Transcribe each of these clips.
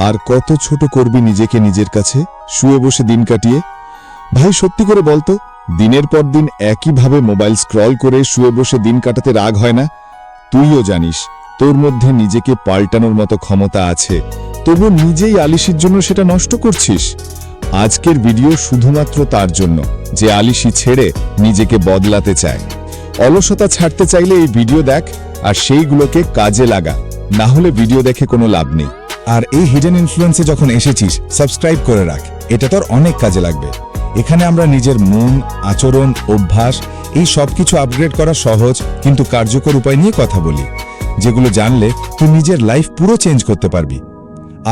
আর কত ছোট করবি নিজেকে নিজের কাছে শুয়ে বসে দিন কাটিয়ে? ভাই সত্যি করে বলতো, দিনের পর দিন একইভাবে মোবাইল স্ক্রল করে শুয়ে বসে দিন কাটাতে রাগ হয় না? তুইও জানিস তোর মধ্যে নিজেকে পাল্টানোর মতো ক্ষমতা আছে, তবু নিজেই আলিশির জন্য সেটা নষ্ট করছিস। আজকের ভিডিও শুধুমাত্র তার জন্য যে আলিশি ছেড়ে নিজেকে বদলাতে চায়। অলসতা ছাড়তে চাইলে এই ভিডিও দেখ আর সেইগুলোকে কাজে লাগা, না হলে ভিডিও দেখে কোনো লাভ নেই। আর এই হিডেন ইনফ্লুয়েন্সে যখন এসেছিস, সাবস্ক্রাইব করে রাখ, এটা তোর অনেক কাজে লাগবে। এখানে আমরা নিজের মন, আচরণ, অভ্যাস এই সবকিছু আপগ্রেড করা সহজ কিন্তু কার্যকর উপায় নিয়ে কথা বলি, যেগুলো জানলে তুই নিজের লাইফ পুরো চেঞ্জ করতে পারবি।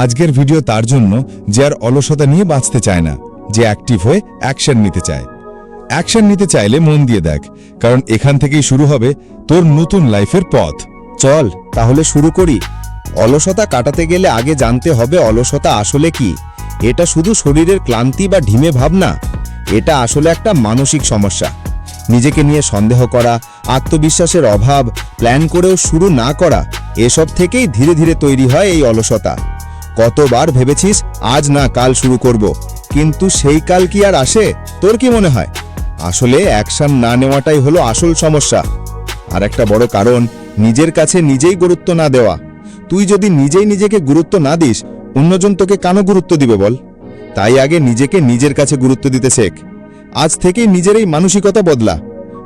আজকের ভিডিও তার জন্য যে আর অলসতা নিয়ে বাঁচতে চায় না, যে অ্যাক্টিভ হয়ে অ্যাকশন নিতে চায়। অ্যাকশন নিতে চাইলে মন দিয়ে দেখ, কারণ এখান থেকেই শুরু হবে তোর নতুন লাইফের পথ। চল তাহলে শুরু করি। অলসতা কাটাতে গেলে আগে জানতে হবে অলসতা আসলে কি। এটা শুধু শরীরের ক্লান্তি বা ঢিমে ভাব না, এটা আসলে একটা মানসিক সমস্যা। নিজেকে নিয়ে সন্দেহ করা, আত্মবিশ্বাসের অভাব, প্ল্যান করেও শুরু না করা, এসব থেকেই ধীরে ধীরে তৈরি হয় এই অলসতা। কতবার ভেবেছিস আজ না কাল শুরু করব, কিন্তু সেই কাল কি আর আসে? তোর কি মনে হয়? আসলে অ্যাকশন না নেওয়াটাই হলো আসল সমস্যা। আর একটা বড় কারণ, নিজের কাছে নিজেই গুরুত্ব না দেওয়া। তুই যদি নিজেই নিজেকে গুরুত্ব না দিস, অন্যজন তোকে কেন গুরুত্ব দিবে বল? তাই আগে নিজেকে নিজের কাছে গুরুত্ব দিতে শেখ। আজ থেকেই নিজের এই মানসিকতা বদলা।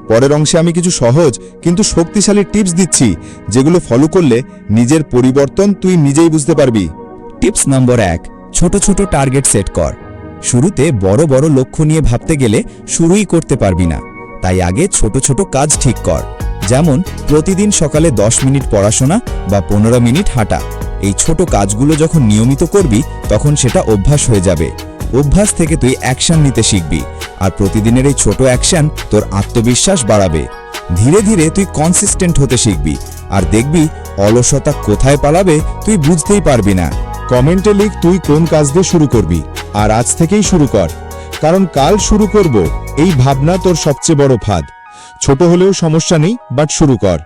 পরের অংশে আমি কিছু সহজ কিন্তু শক্তিশালী টিপস দিচ্ছি, যেগুলো ফলো করলে নিজের পরিবর্তন তুই নিজেই বুঝতে পারবি। টিপস নম্বর 1, ছোট ছোট টার্গেট সেট কর। শুরুতে বড় বড় লক্ষ্য নিয়ে ভাবতে গেলে শুরুই করতে পারবি না, তাই আগে ছোট ছোট কাজ ঠিক কর। যেমন প্রতিদিন সকালে 10 মিনিট পড়াশোনা বা 15 মিনিট হাঁটা। এই ছোট কাজগুলো যখন নিয়মিত করবি, তখন সেটা অভ্যাস হয়ে যাবে। অভ্যাস থেকে তুই অ্যাকশন নিতে শিখবি, আর প্রতিদিনের এই ছোট অ্যাকশন তোর আত্মবিশ্বাস বাড়াবে। ধীরে ধীরে তুই কনসিস্টেন্ট হতে শিখবি, আর দেখবি অলসতা কোথায় পালাবে তুই বুঝতেই পারবি না। কমেন্টে লিখ তুই কোন কাজ দিয়ে শুরু করবি, আর আজ থেকেই শুরু কর, কারণ কাল শুরু করব এই ভাবনা তোর সবচেয়ে বড় ফাঁদ। ছোট হলেও সমস্যা নেই, বাট শুরু কর,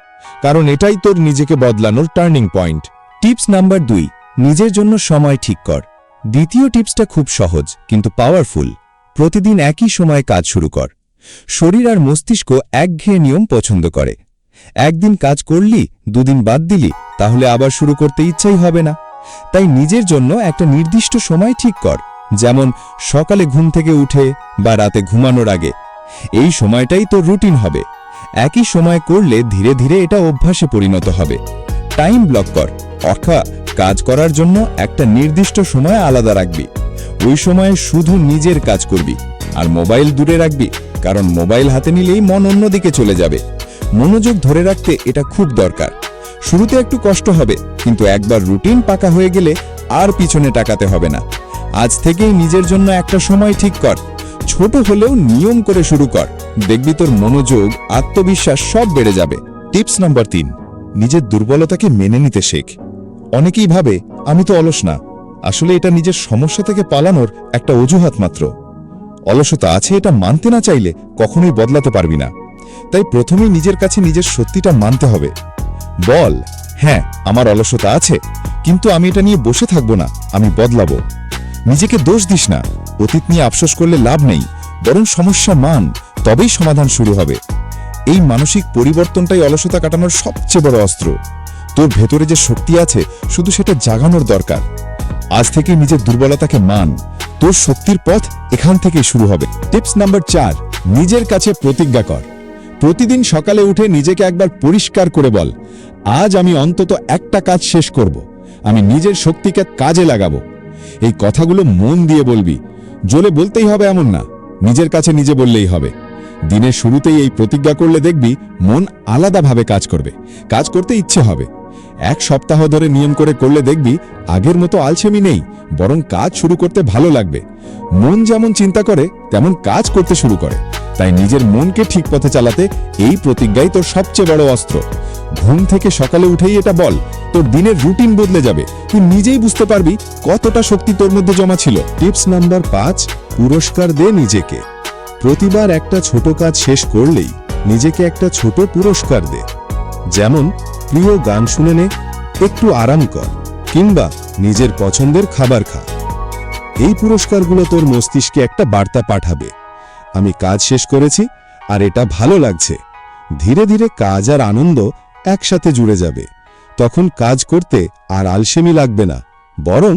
কারণ এটাই তোর নিজেকে বদলানোর টার্নিং পয়েন্ট। টিপস নাম্বার 2, নিজের জন্য সময় ঠিক কর। দ্বিতীয় টিপসটা খুব সহজ কিন্তু পাওয়ারফুল। প্রতিদিন একই সময়ে কাজ শুরু কর। শরীর আর মস্তিষ্ক একঘেয়ে নিয়ম পছন্দ করে। একদিন কাজ করলি, দুদিন বাদ দিলি, তাহলে আবার শুরু করতে ইচ্ছাই হবে না। তাই নিজের জন্য একটা নির্দিষ্ট সময় ঠিক কর, যেমন সকালে ঘুম থেকে উঠে বা রাতে ঘুমানোর আগে। এই সময়টাই তোর রুটিন হবে। একই সময় করলে ধীরে ধীরে এটা অভ্যাসে পরিণত হবে। টাইম ব্লক কর, অর্থাৎ কাজ করার জন্য একটা নির্দিষ্ট সময় আলাদা রাখবি। ওই সময়ে শুধু নিজের কাজ করবি, আর মোবাইল দূরে রাখবি, কারণ মোবাইল হাতে নিলেই মন অন্যদিকে চলে যাবে। মনোযোগ ধরে রাখতে এটা খুব দরকার। শুরুতে একটু কষ্ট হবে, কিন্তু একবার রুটিন পাকা হয়ে গেলে আর পিছনে তাকাতে হবে না। আজ থেকেই নিজের জন্য একটা সময় ঠিক কর। ছোট হলেও নিয়ম করে শুরু কর, দেখবি তোর মনোযোগ, আত্মবিশ্বাস সব বেড়ে যাবে। টিপস নাম্বার 3, নিজের দুর্বলতাকে মেনে নিতে শেখ। অনেকেই ভাবে আমি তো অলস না, আসলে এটা নিজের সমস্যা থেকে পালানোর একটা অজুহাত মাত্র। অলসতা আছে এটা মানতে না চাইলে কখনোই বদলাতে পারবি না। তাই প্রথমেই নিজের কাছে নিজের সত্যিটা মানতে হবে। বল, হ্যাঁ আমার অলসতা আছে, কিন্তু আমি এটা নিয়ে বসে থাকবো না, আমি বদলাবো। নিজেকে দোষ দিস না, অতীত নিয়ে আফসোস করলে লাভ নেই, বরং সমস্যা মান, তবেই সমাধান শুরু হবে। এই মানসিক পরিবর্তনটাই অলসতা কাটানোর সবচেয়ে বড় অস্ত্র। তোর ভেতরে যে শক্তি আছে, শুধু সেটা জাগানোর দরকার। আজ থেকে নিজের দুর্বলতাকে মান, তোর শক্তির পথ এখান থেকেই শুরু হবে। টিপস নাম্বার 4, নিজের কাছে প্রতিজ্ঞা কর। প্রতিদিন সকালে উঠে নিজেকে একবার পরিষ্কার করে বল, আজ আমি অন্তত একটা কাজ শেষ করব, আমি নিজের শক্তিকে কাজে লাগাবো। এই কথাগুলো মন দিয়ে বলবি, জোরে বলতেই হবে এমন না, নিজের কাছে নিজে বললেই হবে। দিনের শুরুতেই এই প্রতিজ্ঞা করলে দেখবি মন আলাদাভাবে কাজ করবে, কাজ করতে ইচ্ছে হবে। 1 সপ্তাহ ধরে নিয়ম করে করলে দেখবি আগের মতো আলসেমি নেই, বরং কাজ শুরু করতে ভালো লাগবে। মন যেমন চিন্তা করে তেমন কাজ করতে শুরু করে, তাই নিজের মনকে ঠিক পথে চালাতে এই প্রতিজ্ঞাই তোর সবচেয়ে বড় অস্ত্র। ঘুম থেকে সকালে উঠেই এটা বল, তোর দিনের রুটিন বদলে যাবে, তুই নিজেই বুঝতে পারবি কতটা শক্তি তোর মধ্যে জমা ছিল। টিপস নাম্বার 5, পুরস্কার দে নিজেকে। প্রতিবার একটা ছোট কাজ শেষ করলেই নিজেকে একটা ছোট পুরস্কার দে। যেমন প্রিয় গান শুনে নে, একটু আরাম কর, কিংবা নিজের পছন্দের খাবার খা। এই পুরস্কারগুলো তোর মস্তিষ্কে একটা বার্তা পাঠাবে, আমি কাজ শেষ করেছি আর এটা ভালো লাগছে। ধীরে ধীরে কাজ আর আনন্দ একসাথে জুড়ে যাবে। তখন কাজ করতে আর আলসেমি লাগবে না, বরং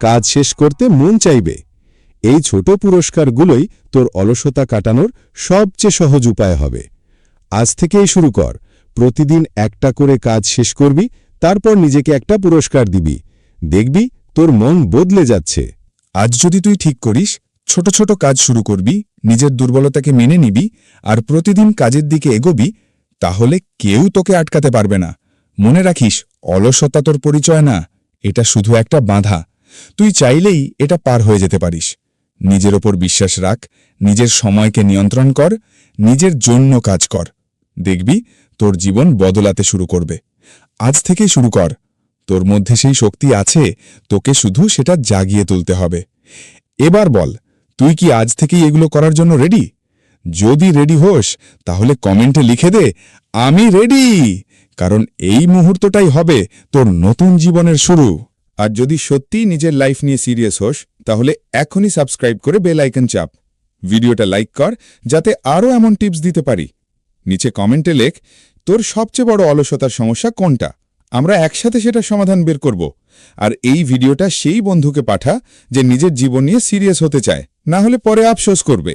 কাজ শেষ করতে মন চাইবে। এই ছোট পুরস্কারগুলোই তোর অলসতা কাটানোর সবচেয়ে সহজ উপায় হবে। আজ থেকেই শুরু কর, প্রতিদিন একটা করে কাজ শেষ করবি, তারপর নিজেকে একটা পুরস্কার দিবি। দেখবি তোর মন বদলে যাচ্ছে। আজ যদি তুই ঠিক করিস, ছোট ছোট কাজ শুরু করবি, নিজের দুর্বলতাকে মেনে নিবি আর প্রতিদিন কাজের দিকে এগোবি, তাহলে কেউ তোকে আটকাতে পারবে না। মনে রাখিস, অলসতা তোর পরিচয় না, এটা শুধু একটা বাধা। তুই চাইলেই এটা পার হয়ে যেতে পারিস। নিজের ওপর বিশ্বাস রাখ, নিজের সময়কে নিয়ন্ত্রণ কর, নিজের জন্য কাজ কর। দেখবি তোর জীবন বদলাতে শুরু করবে। আজ থেকেই শুরু কর। তোর মধ্যে সেই শক্তি আছে, তোকে শুধু সেটা জাগিয়ে তুলতে হবে। এবার বল, তুই কি আজ থেকেই এগুলো করার জন্য রেডি? যদি রেডি হোস, তাহলে কমেন্টে লিখে দে, আমি রেডি। কারণ এই মুহূর্তটাই হবে তোর নতুন জীবনের শুরু। আর যদি সত্যিই নিজের লাইফ নিয়ে সিরিয়াস হোস, তাহলে এখনই সাবস্ক্রাইব করে বেল আইকন চাপ। ভিডিওটা লাইক কর, যাতে আরও এমন টিপস দিতে পারি। নিচে কমেন্টে লেখ তোর সবচেয়ে বড় অলসতার সমস্যা কোনটা। আমরা একসাথে সেটা সমাধান বের করব। আর এই ভিডিওটা সেই বন্ধুকে পাঠা যে নিজের জীবন নিয়ে সিরিয়াস হতে চায়, না হলে পরে আফসোস করবে।